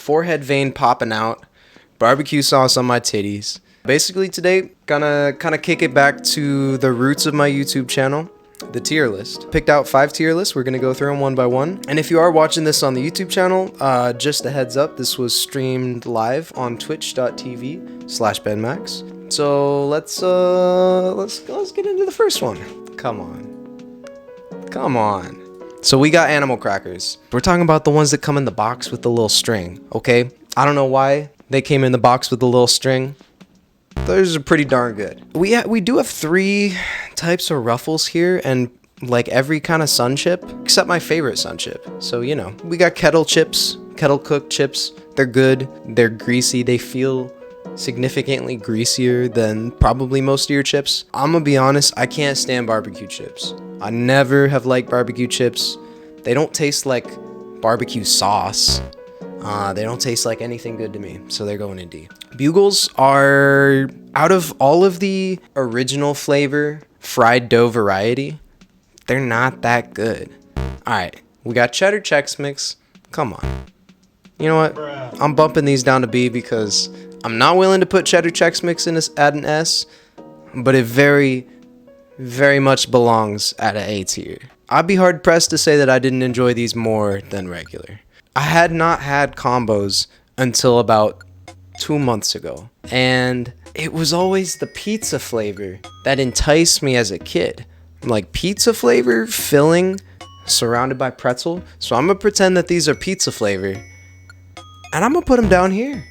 forehead vein popping out, barbecue sauce on my titties. Basically today, gonna kind of kick it back to the roots of my YouTube channel, the tier list. Picked out 5 tier lists. We're gonna go through them one by one. And if you are watching this on the YouTube channel, just a heads up, this was streamed live on twitch.tv/benmax. So let's get into the first one. Come on. So we got animal crackers. We're talking about the ones that come in the box with the little string, okay? I don't know why they came in the box with the little string. Those are pretty darn good. We do have 3 types of ruffles here, and like every kind of sun chip except my favorite sun chip. So you know, we got kettle chips, kettle cooked chips. They're good. They're greasy. They feel significantly greasier than probably most of your chips. I'm gonna be honest, I can't stand barbecue chips. I never have liked barbecue chips. They don't taste like barbecue sauce. They don't taste like anything good to me, so they're going in D. Bugles are, out of all of the original flavor fried dough variety, they're not that good. Alright, we got cheddar Chex Mix. Come on. You know what? I'm bumping these down to B because I'm not willing to put cheddar Chex Mix at an S, but it very, very much belongs at an A tier. I'd be hard pressed to say that I didn't enjoy these more than regular. I had not had combos until about 2 months ago, and it was always the pizza flavor that enticed me as a kid. Like pizza flavor, filling, surrounded by pretzel. So I'm gonna pretend that these are pizza flavor, and I'm gonna put them down here.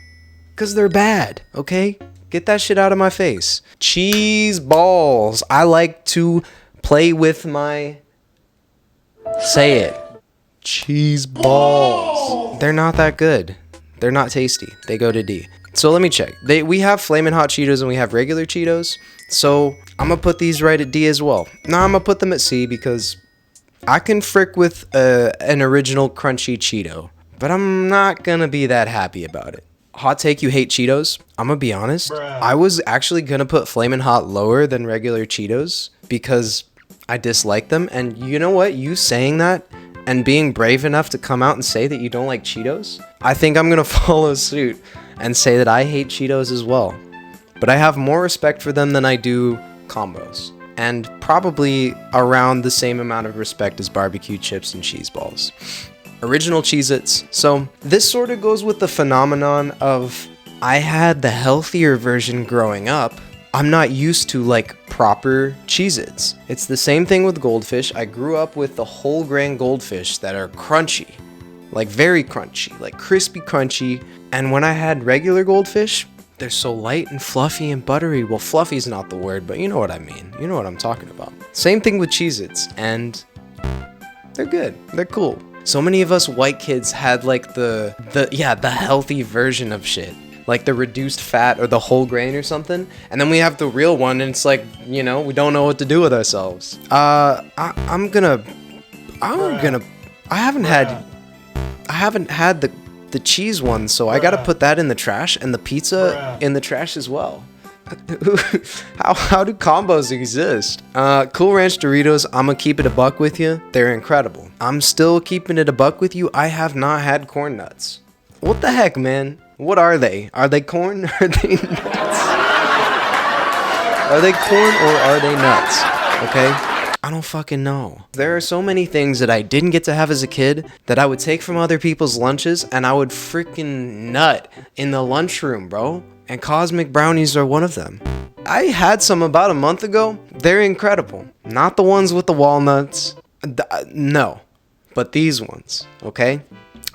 Cause they're bad, okay? Get that shit out of my face. Cheese balls. I like to play with my... Say it. Cheese balls. They're not that good. They're not tasty. They go to D. So let me check. We have Flamin' Hot Cheetos and we have regular Cheetos. So I'm gonna put these right at D as well. Now I'm gonna put them at C because I can frick with an original crunchy Cheeto, but I'm not gonna be that happy about it. Hot take, you hate Cheetos? I'm gonna be honest. I was actually gonna put Flamin' Hot lower than regular Cheetos because I dislike them. And you know what? You saying that and being brave enough to come out and say that you don't like Cheetos, I think I'm gonna follow suit and say that I hate Cheetos as well. But I have more respect for them than I do combos. And probably around the same amount of respect as barbecue chips and cheese balls. Original Cheez-Its. So this sort of goes with the phenomenon of I had the healthier version growing up. I'm not used to like proper Cheez-Its. It's the same thing with Goldfish. I grew up with the whole grain Goldfish that are crunchy, like very crunchy, like crispy crunchy. And when I had regular Goldfish, they're so light and fluffy and buttery. Well, fluffy's not the word, but you know what I mean. You know what I'm talking about. Same thing with Cheez-Its, and they're good. They're cool. So many of us white kids had like the healthy version of shit. Like the reduced fat or the whole grain or something. And then we have the real one and it's like, you know, we don't know what to do with ourselves. I haven't had the cheese one, so I gotta put that in the trash and the pizza in the trash as well. How do combos exist? Cool Ranch Doritos, I'm gonna keep it a buck with you. They're incredible. I'm still keeping it a buck with you. I have not had corn nuts. What the heck, man? What are they? Are they corn or are they nuts? Are they corn or are they nuts? Okay? I don't fucking know. There are so many things that I didn't get to have as a kid that I would take from other people's lunches and I would freaking nut in the lunchroom, bro. And Cosmic Brownies are one of them. I had some about a month ago. They're incredible. Not the ones with the walnuts. No. But these ones, okay?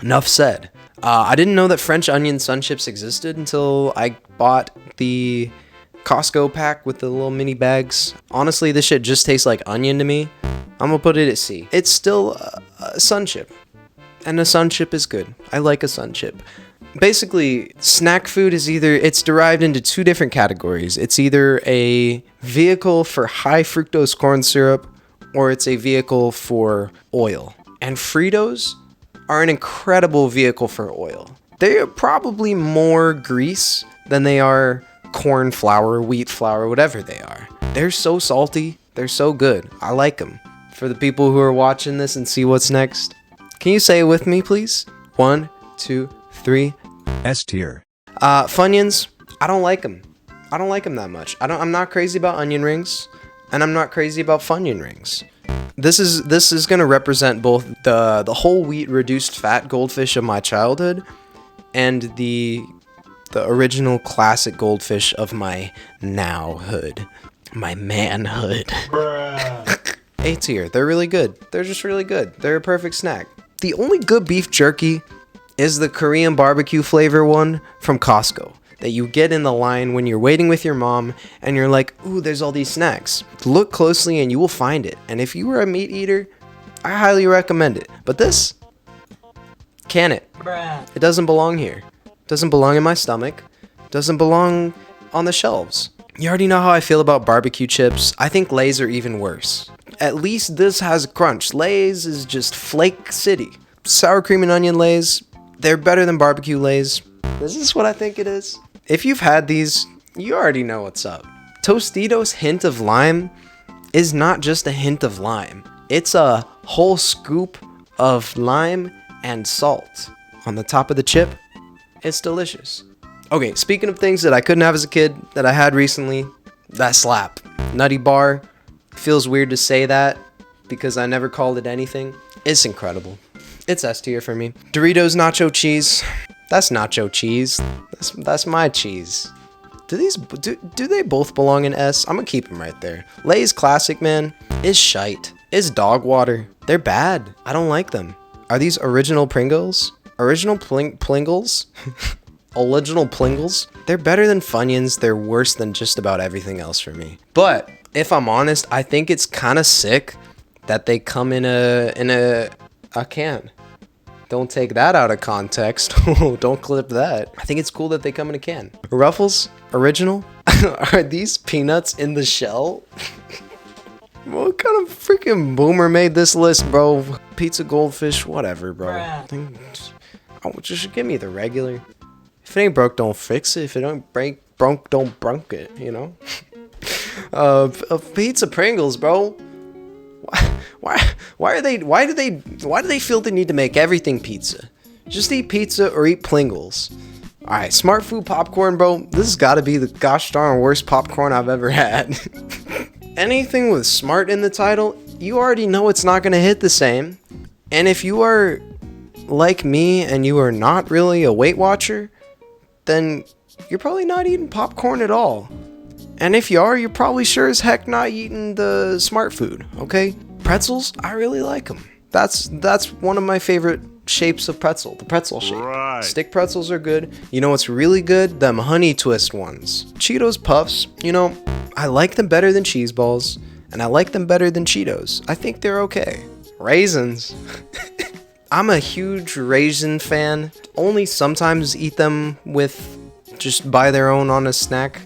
Enough said. I didn't know that French onion sun chips existed until I bought the Costco pack with the little mini bags. Honestly, this shit just tastes like onion to me. I'm gonna put it at C. It's still a sun chip. And a sun chip is good. I like a sun chip. Basically, snack food is it's derived into 2 different categories. It's either a vehicle for high fructose corn syrup or it's a vehicle for oil. And Fritos are an incredible vehicle for oil. They are probably more grease than they are corn flour, wheat flour, whatever they are. They're so salty. They're so good. I like them. For the people who are watching this and see what's next, can you say it with me, please? 1, 2, 3. S tier. Funyuns, I don't like them. I don't like them that much. I'm not crazy about onion rings, and I'm not crazy about Funyun rings. This is gonna represent both the whole wheat reduced fat goldfish of my childhood, and the original classic goldfish of my nowhood, my manhood. A tier. They're really good. They're just really good. They're a perfect snack. The only good beef jerky is the Korean barbecue flavor one from Costco that you get in the line when you're waiting with your mom and you're like, ooh, there's all these snacks. Look closely and you will find it. And if you were a meat eater, I highly recommend it. But this, can it? It doesn't belong here. It doesn't belong in my stomach. It doesn't belong on the shelves. You already know how I feel about barbecue chips. I think Lay's are even worse. At least this has crunch. Lay's is just flake city. Sour cream and onion Lay's, they're better than barbecue Lay's. This is what I think it is. If you've had these, you already know what's up. Tostitos hint of lime is not just a hint of lime. It's a whole scoop of lime and salt on the top of the chip. It's delicious. Okay, speaking of things that I couldn't have as a kid that I had recently, that slap. Nutty Bar. Feels weird to say that because I never called it anything. It's incredible. It's S tier for me. Doritos nacho cheese. That's nacho cheese. That's my cheese. Do they both belong in S? I'm gonna keep them right there. Lay's classic, man, is shite. Is dog water. They're bad. I don't like them. Are these original Pringles? Original Plingles? Original Plingles? They're better than Funyuns. They're worse than just about everything else for me. But if I'm honest, I think it's kind of sick that they come in a can. Don't take that out of context. Don't clip that. I think it's cool that they come in a can. Ruffles, original? Are these peanuts in the shell? What kind of freaking boomer made this list, bro? Pizza goldfish, whatever, bro. Just give me the regular. If it ain't broke, don't fix it. If it don't break, don't brunk it, you know? Pizza Pringles, bro. Why do they feel the need to make everything pizza? Just eat pizza or eat Pringles. Alright, Smart Food popcorn, bro. This has got to be the gosh darn worst popcorn I've ever had. Anything with smart in the title, you already know it's not going to hit the same. And if you are like me and you are not really a Weight Watcher, then you're probably not eating popcorn at all. And if you are, you're probably sure as heck not eating the smart food, okay? Pretzels, I really like them. That's one of my favorite shapes of pretzel, the pretzel shape. Right. Stick pretzels are good. You know what's really good? Them honey twist ones. Cheetos Puffs, you know, I like them better than cheese balls, and I like them better than Cheetos. I think they're okay. Raisins. I'm a huge raisin fan. Only sometimes eat them with just by their own on a snack.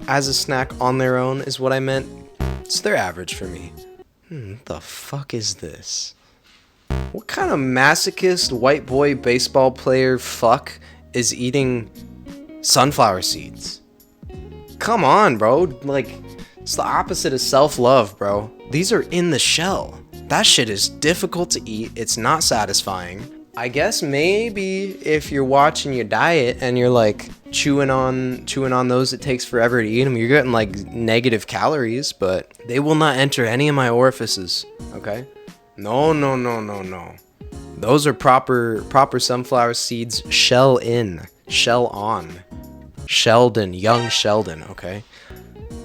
As a snack on their own is what I meant. So they're average for me. What the fuck is this? What kind of masochist white boy baseball player fuck is eating sunflower seeds? Come on, bro. Like, it's the opposite of self-love, bro. These are in the shell. That shit is difficult to eat. It's not satisfying. I guess maybe if you're watching your diet and you're like chewing on those, it takes forever to eat them. You're getting like negative calories, but they will not enter any of my orifices. Okay? No. Those are proper sunflower seeds. Shell in, shell on. Sheldon, young Sheldon. Okay.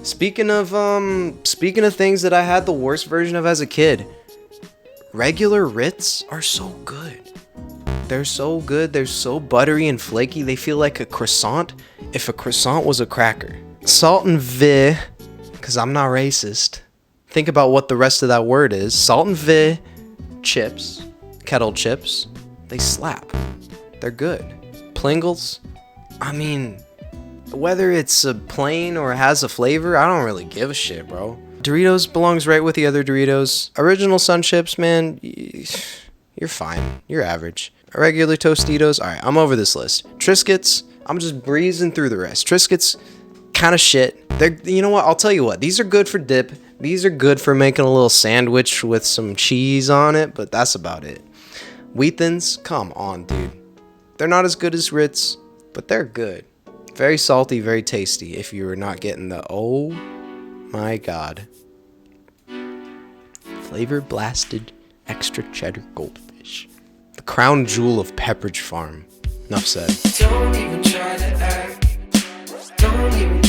Speaking of things that I had the worst version of as a kid, regular Ritz are so good. They're so good. They're so buttery and flaky. They feel like a croissant if a croissant was a cracker. Salt and Vi, because I'm not racist. Think about what the rest of that word is. Salt and Vi chips, kettle chips, they slap. They're good. Pringles, I mean, whether it's a plain or has a flavor, I don't really give a shit, bro. Doritos belongs right with the other Doritos. Original Sun Chips, man, you're fine. You're average. Regular Tostitos, alright, I'm over this list. Triscuits, I'm just breezing through the rest. Triscuits, kind of shit. You know what, I'll tell you what, these are good for dip. These are good for making a little sandwich with some cheese on it, but that's about it. Wheat Thins, come on, dude. They're not as good as Ritz, but they're good. Very salty, very tasty if you are not getting the, oh my god, flavor blasted extra cheddar goldfish. The crown jewel of Pepperidge Farm. Enough said. Don't even try to act. Don't even